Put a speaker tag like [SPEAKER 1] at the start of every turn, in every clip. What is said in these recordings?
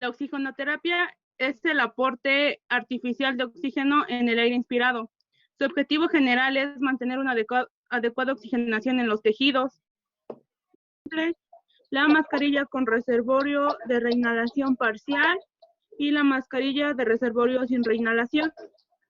[SPEAKER 1] La oxigenoterapia es el aporte artificial de oxígeno en el aire inspirado. Su objetivo general es mantener una adecuada oxigenación en los tejidos. La mascarilla con reservorio de reinhalación parcial y la mascarilla de reservorio sin reinhalación.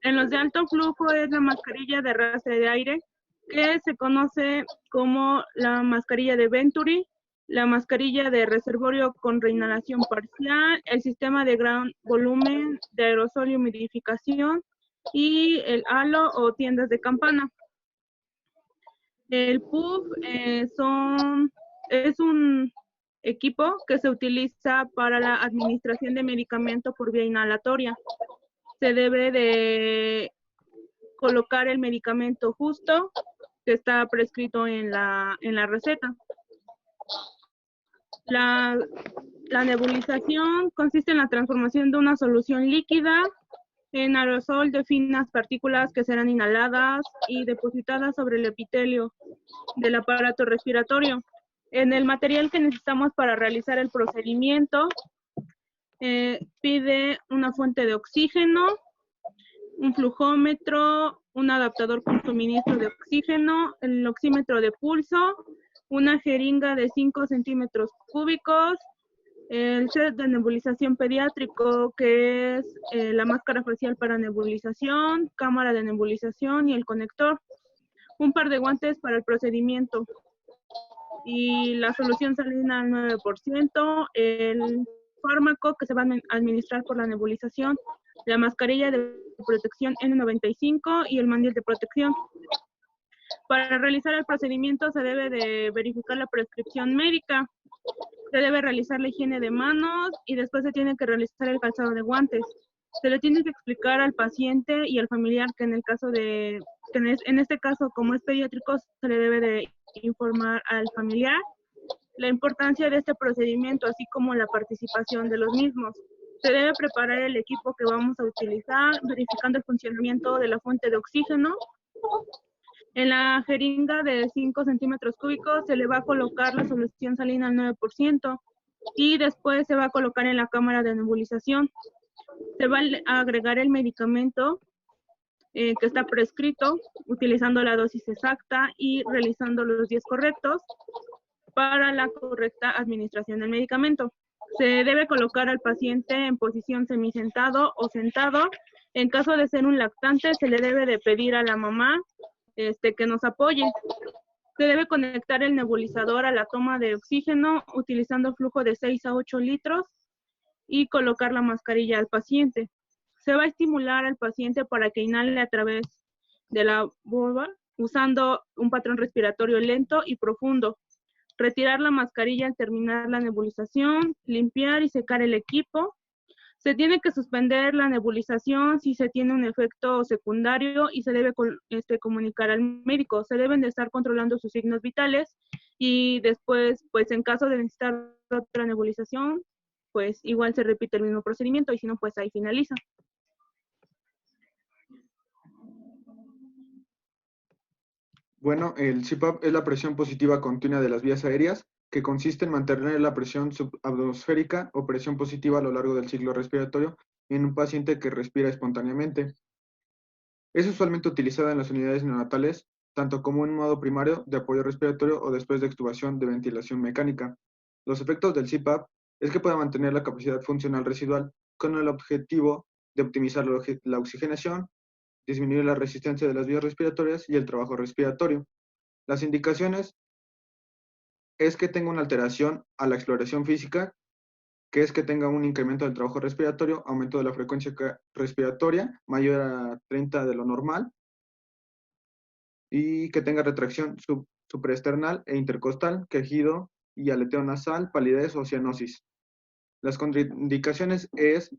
[SPEAKER 1] En los de alto flujo es la mascarilla de arrastre de aire, que se conoce como la mascarilla de Venturi, la mascarilla de reservorio con reinhalación parcial, el sistema de gran volumen de aerosol y humidificación y el halo o tiendas de campana. El PUF es un equipo que se utiliza para la administración de medicamento por vía inhalatoria. Se debe de colocar el medicamento justo que está prescrito en la receta. La nebulización consiste en la transformación de una solución líquida en aerosol de finas partículas que serán inhaladas y depositadas sobre el epitelio del aparato respiratorio. En el material que necesitamos para realizar el procedimiento, pide una fuente de oxígeno, un flujómetro, un adaptador con suministro de oxígeno, el oxímetro de pulso, una jeringa de 5 centímetros cúbicos, el set de nebulización pediátrico, que es la máscara facial para nebulización, cámara de nebulización y el conector, un par de guantes para el procedimiento y la solución salina al 9%, el fármaco que se va a administrar por la nebulización, la mascarilla de protección N95 y el mandil de protección. Para realizar el procedimiento se debe de verificar la prescripción médica, se debe realizar la higiene de manos y después se tiene que realizar el calzado de guantes. Se le tiene que explicar al paciente y al familiar que en el caso de, en este caso como es pediátrico, se le debe de informar al familiar la importancia de este procedimiento, así como la participación de los mismos. Se debe preparar el equipo que vamos a utilizar, verificando el funcionamiento de la fuente de oxígeno. En la jeringa de 5 centímetros cúbicos se le va a colocar la solución salina al 9% y después se va a colocar en la cámara de nebulización. Se va a agregar el medicamento que está prescrito, utilizando la dosis exacta y realizando los 10 correctos para la correcta administración del medicamento. Se debe colocar al paciente en posición semisentado o sentado. En caso de ser un lactante, se le debe de pedir a la mamá que nos apoye. Se debe conectar el nebulizador a la toma de oxígeno utilizando flujo de 6 a 8 litros y colocar la mascarilla al paciente. Se va a estimular al paciente para que inhale a través de la vulva usando un patrón respiratorio lento y profundo. Retirar la mascarilla al terminar la nebulización, limpiar y secar el equipo. Se tiene que suspender la nebulización si se tiene un efecto secundario y se debe comunicar al médico. Se deben de estar controlando sus signos vitales y después, pues en caso de necesitar otra nebulización, pues igual se repite el mismo procedimiento y si no, pues ahí finaliza.
[SPEAKER 2] Bueno, el CPAP es la presión positiva continua de las vías aéreas, que consiste en mantener la presión subatmosférica o presión positiva a lo largo del ciclo respiratorio en un paciente que respira espontáneamente. Es usualmente utilizada en las unidades neonatales, tanto como en modo primario de apoyo respiratorio o después de extubación de ventilación mecánica. Los efectos del CPAP es que puede mantener la capacidad funcional residual con el objetivo de optimizar la oxigenación, disminuir la resistencia de las vías respiratorias y el trabajo respiratorio. Las indicaciones es que tenga una alteración a la exploración física, que es que tenga un incremento del trabajo respiratorio, aumento de la frecuencia respiratoria mayor a 30 de lo normal, y que tenga retracción supraesternal e intercostal, quejido y aleteo nasal, palidez o cianosis. Las contraindicaciones es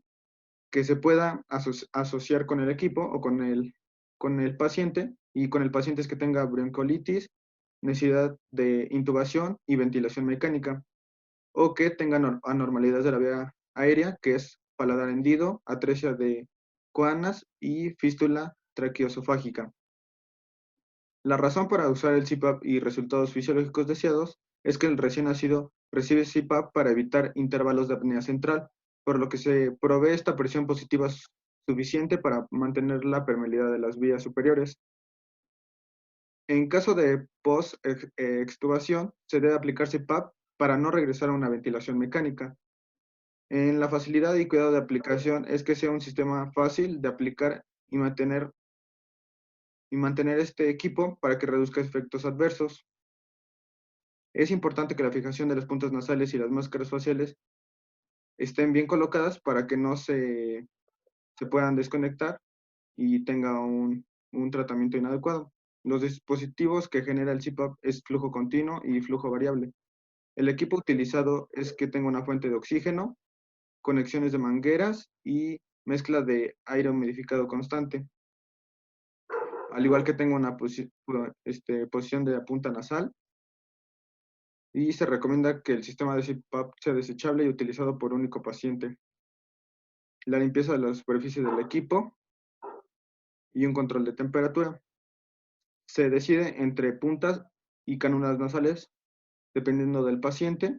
[SPEAKER 2] que se pueda asociar con el equipo o con el paciente, y con el paciente es que tenga bronquiolitis, necesidad de intubación y ventilación mecánica, o que tenga anormalidades de la vía aérea, que es paladar hendido, atresia de coanas y fístula traqueoesofágica. La razón para usar el CPAP y resultados fisiológicos deseados es que el recién nacido recibe CPAP para evitar intervalos de apnea central, por lo que se provee esta presión positiva suficiente para mantener la permeabilidad de las vías superiores. En caso de post-extubación, se debe aplicar CPAP para no regresar a una ventilación mecánica. En la facilidad y cuidado de aplicación es que sea un sistema fácil de aplicar y mantener este equipo para que reduzca efectos adversos. Es importante que la fijación de las puntas nasales y las máscaras faciales estén bien colocadas para que no se puedan desconectar y tenga un tratamiento inadecuado. Los dispositivos que genera el CPAP es flujo continuo y flujo variable. El equipo utilizado es que tenga una fuente de oxígeno, conexiones de mangueras y mezcla de aire humidificado constante. Al igual que tenga una posición de punta nasal. Y se recomienda que el sistema de CPAP sea desechable y utilizado por único paciente. La limpieza de la superficie del equipo y un control de temperatura. Se decide entre puntas y cánulas nasales dependiendo del paciente.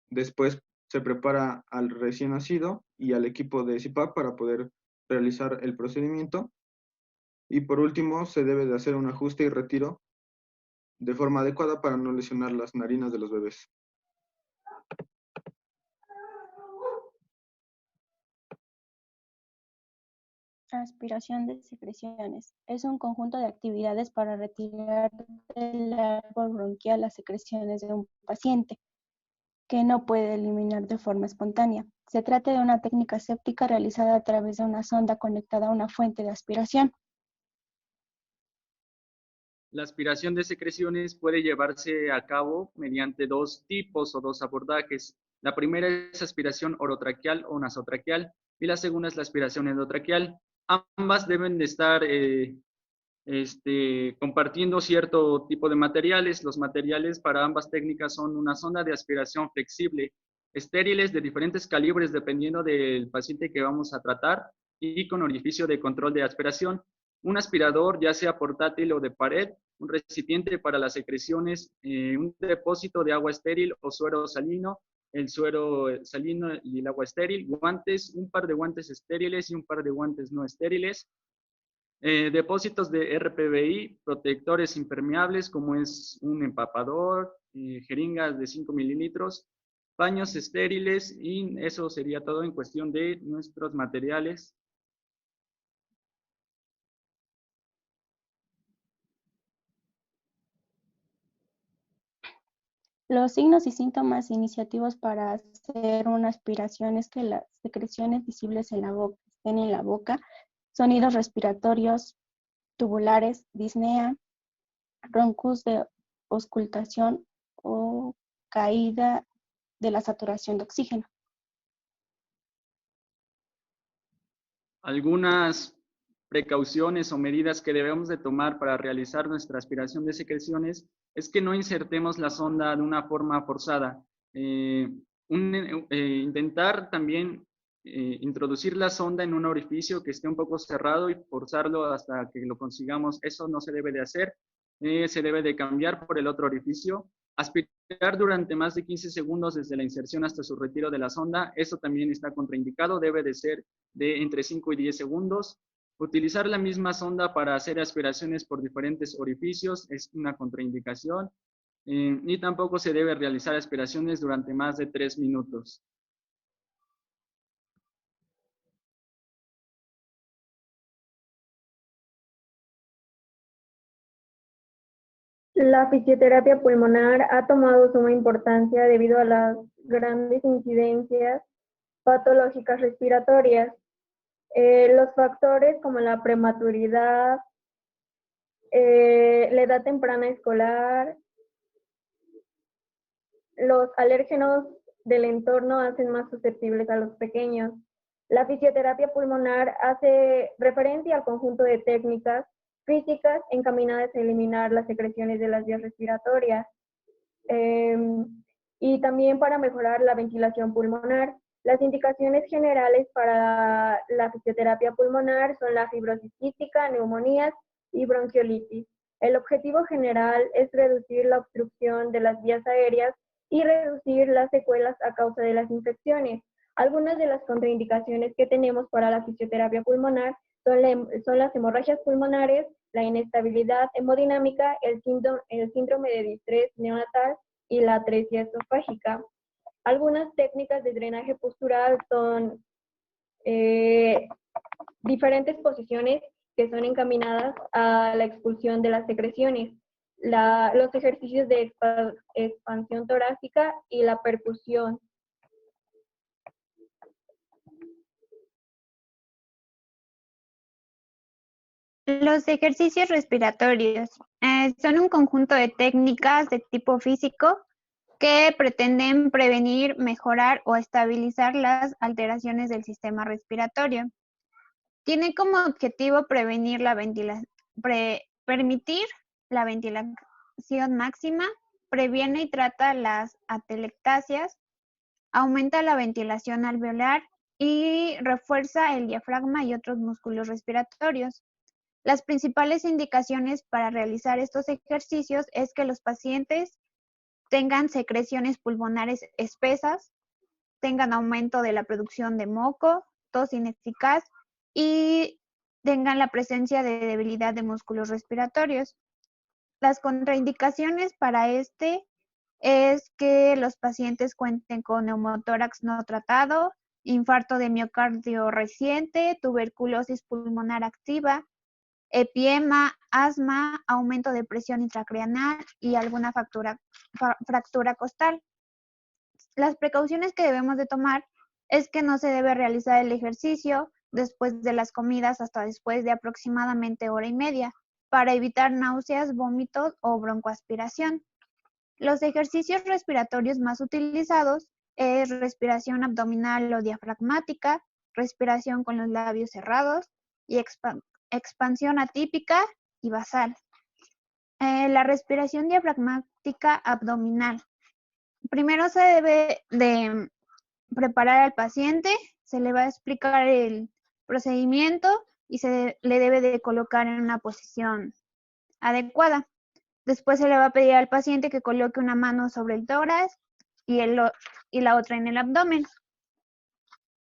[SPEAKER 2] Después se prepara al recién nacido y al equipo de CPAP para poder realizar el procedimiento. Y por último, se debe de hacer un ajuste y retiro de forma adecuada para no lesionar las narinas de los bebés.
[SPEAKER 3] Aspiración de secreciones. Es un conjunto de actividades para retirar del árbol bronquial las secreciones de un paciente que no puede eliminar de forma espontánea. Se trata de una técnica aséptica realizada a través de una sonda conectada a una fuente de aspiración.
[SPEAKER 4] La aspiración de secreciones puede llevarse a cabo mediante dos tipos o dos abordajes. La primera es aspiración orotraqueal o nasotraqueal y la segunda es la aspiración endotraqueal. Ambas deben de estar compartiendo cierto tipo de materiales. Los materiales para ambas técnicas son una sonda de aspiración flexible, estériles de diferentes calibres dependiendo del paciente que vamos a tratar y con orificio de control de aspiración. Un aspirador, ya sea portátil o de pared, un recipiente para las secreciones, un depósito de agua estéril o suero salino, el suero salino y el agua estéril, guantes, un par de guantes estériles y un par de guantes no estériles, depósitos de RPBI, protectores impermeables como es un empapador, jeringas de 5 mililitros, paños estériles y eso sería todo en cuestión de nuestros materiales.
[SPEAKER 3] Los signos y síntomas iniciativos para hacer una aspiración es que las secreciones visibles en la boca estén en la boca, sonidos respiratorios tubulares, disnea, roncus de auscultación o caída de la saturación de oxígeno.
[SPEAKER 4] Algunas precauciones o medidas que debemos de tomar para realizar nuestra aspiración de secreciones es que no insertemos la sonda de una forma forzada. Intentar también introducir la sonda en un orificio que esté un poco cerrado y forzarlo hasta que lo consigamos. Eso no se debe de hacer. Se debe de cambiar por el otro orificio. Aspirar durante más de 15 segundos desde la inserción hasta su retiro de la sonda, eso también está contraindicado, debe de ser de entre 5 y 10 segundos. Utilizar la misma sonda para hacer aspiraciones por diferentes orificios es una contraindicación. Y tampoco se debe realizar aspiraciones durante más de 3 minutos.
[SPEAKER 5] La fisioterapia pulmonar ha tomado suma importancia debido a las grandes incidencias patológicas respiratorias. Los factores como la prematuridad, la edad temprana escolar, los alérgenos del entorno hacen más susceptibles a los pequeños. La fisioterapia pulmonar hace referencia al conjunto de técnicas físicas encaminadas a eliminar las secreciones de las vías respiratorias y también para mejorar la ventilación pulmonar. Las indicaciones generales para la fisioterapia pulmonar son la fibrosis quística, neumonías y bronquiolitis. El objetivo general es reducir la obstrucción de las vías aéreas y reducir las secuelas a causa de las infecciones. Algunas de las contraindicaciones que tenemos para la fisioterapia pulmonar son las hemorragias pulmonares, la inestabilidad hemodinámica, el síndrome de distrés neonatal y la atresia esofágica. Algunas técnicas de drenaje postural son diferentes posiciones que son encaminadas a la expulsión de las secreciones, los ejercicios de expansión torácica y la percusión.
[SPEAKER 6] Los ejercicios respiratorios son un conjunto de técnicas de tipo físico que pretenden prevenir, mejorar o estabilizar las alteraciones del sistema respiratorio. Tiene como objetivo permitir la ventilación máxima, previene y trata las atelectasias, aumenta la ventilación alveolar y refuerza el diafragma y otros músculos respiratorios. Las principales indicaciones para realizar estos ejercicios es que los pacientes tengan secreciones pulmonares espesas, tengan aumento de la producción de moco, tos ineficaz y tengan la presencia de debilidad de músculos respiratorios. Las contraindicaciones para este es que los pacientes cuenten con neumotórax no tratado, infarto de miocardio reciente, tuberculosis pulmonar activa, epiema, asma, aumento de presión intracraneal y alguna fractura costal. Las precauciones que debemos de tomar es que no se debe realizar el ejercicio después de las comidas hasta después de aproximadamente hora y media para evitar náuseas, vómitos o broncoaspiración. Los ejercicios respiratorios más utilizados es respiración abdominal o diafragmática, respiración con los labios cerrados y expansión atípica y basal. La respiración diafragmática abdominal. Primero se debe de preparar al paciente, se le va a explicar el procedimiento y se le debe de colocar en una posición adecuada. Después se le va a pedir al paciente que coloque una mano sobre el tórax y la otra en el abdomen.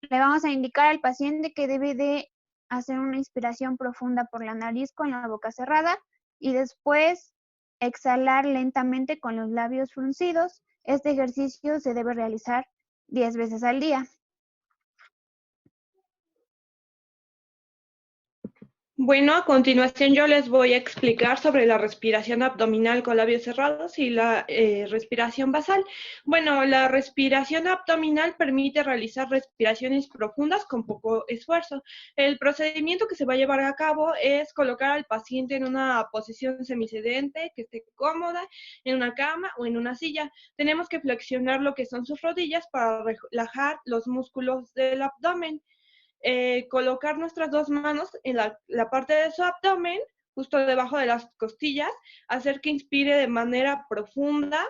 [SPEAKER 6] Le vamos a indicar al paciente que debe de hacer una inspiración profunda por la nariz con la boca cerrada y después exhalar lentamente con los labios fruncidos. Este ejercicio se debe realizar 10 veces al día.
[SPEAKER 1] Bueno, a continuación yo les voy a explicar sobre la respiración abdominal con labios cerrados y la respiración basal. Bueno, la respiración abdominal permite realizar respiraciones profundas con poco esfuerzo. El procedimiento que se va a llevar a cabo es colocar al paciente en una posición semisedente, que esté cómoda, en una cama o en una silla. Tenemos que flexionar lo que son sus rodillas para relajar los músculos del abdomen. Colocar nuestras dos manos en la parte de su abdomen, justo debajo de las costillas, hacer que inspire de manera profunda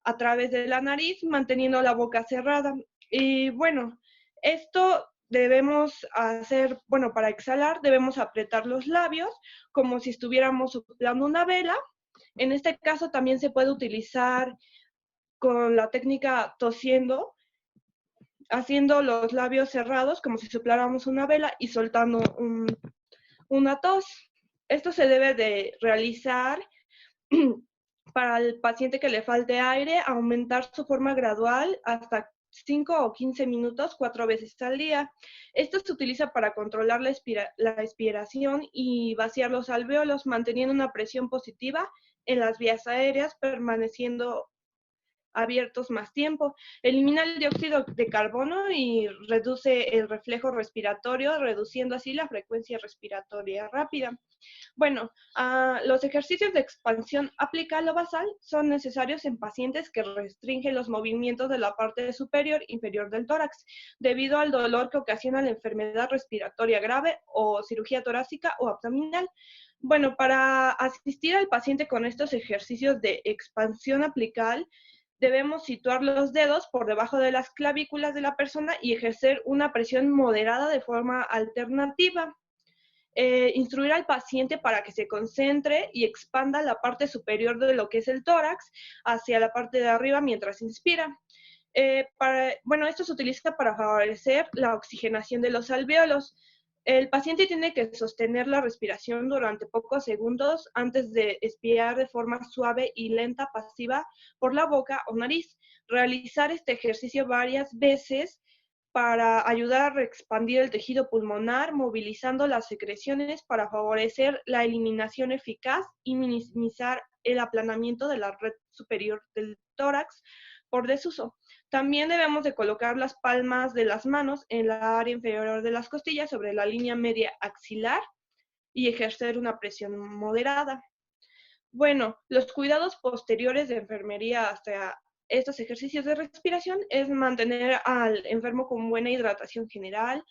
[SPEAKER 1] a través de la nariz, manteniendo la boca cerrada. Y bueno, esto debemos hacer, bueno, para exhalar debemos apretar los labios como si estuviéramos soplando una vela. En este caso también se puede utilizar con la técnica tosiendo, haciendo los labios cerrados como si sopláramos una vela y soltando una tos. Esto se debe de realizar para el paciente que le falte aire, aumentar su forma gradual hasta 5 o 15 minutos 4 veces al día. Esto se utiliza para controlar la expiración y vaciar los alvéolos, manteniendo una presión positiva en las vías aéreas, permaneciendo abiertos más tiempo. Elimina el dióxido de carbono y reduce el reflejo respiratorio, reduciendo así la frecuencia respiratoria rápida. Bueno, los ejercicios de expansión apical o basal son necesarios en pacientes que restringen los movimientos de la parte superior e inferior del tórax, debido al dolor que ocasiona la enfermedad respiratoria grave o cirugía torácica o abdominal. Bueno, para asistir al paciente con estos ejercicios de expansión apical, debemos situar los dedos por debajo de las clavículas de la persona y ejercer una presión moderada de forma alternativa. Instruir al paciente para que se concentre y expanda la parte superior de lo que es el tórax hacia la parte de arriba mientras inspira. Bueno, esto se utiliza para favorecer la oxigenación de los alvéolos. El paciente tiene que sostener la respiración durante pocos segundos antes de expirar de forma suave y lenta pasiva por la boca o nariz. Realizar este ejercicio varias veces para ayudar a expandir el tejido pulmonar, movilizando las secreciones para favorecer la eliminación eficaz y minimizar el aplanamiento de la red superior del tórax por desuso. También debemos de colocar las palmas de las manos en la área inferior de las costillas sobre la línea media axilar y ejercer una presión moderada. Bueno, los cuidados posteriores de enfermería hasta estos ejercicios de respiración es mantener al enfermo con buena hidratación general,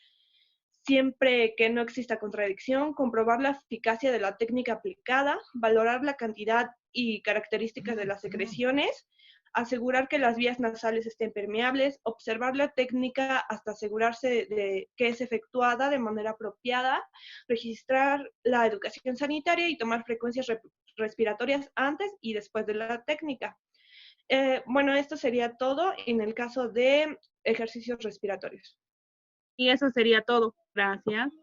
[SPEAKER 1] siempre que no exista contradicción, comprobar la eficacia de la técnica aplicada, valorar la cantidad y características de las secreciones, asegurar que las vías nasales estén permeables, observar la técnica hasta asegurarse de que es efectuada de manera apropiada, registrar la educación sanitaria y tomar frecuencias respiratorias antes y después de la técnica. Bueno, esto sería todo en el caso de ejercicios respiratorios.
[SPEAKER 7] Y eso sería todo. Gracias.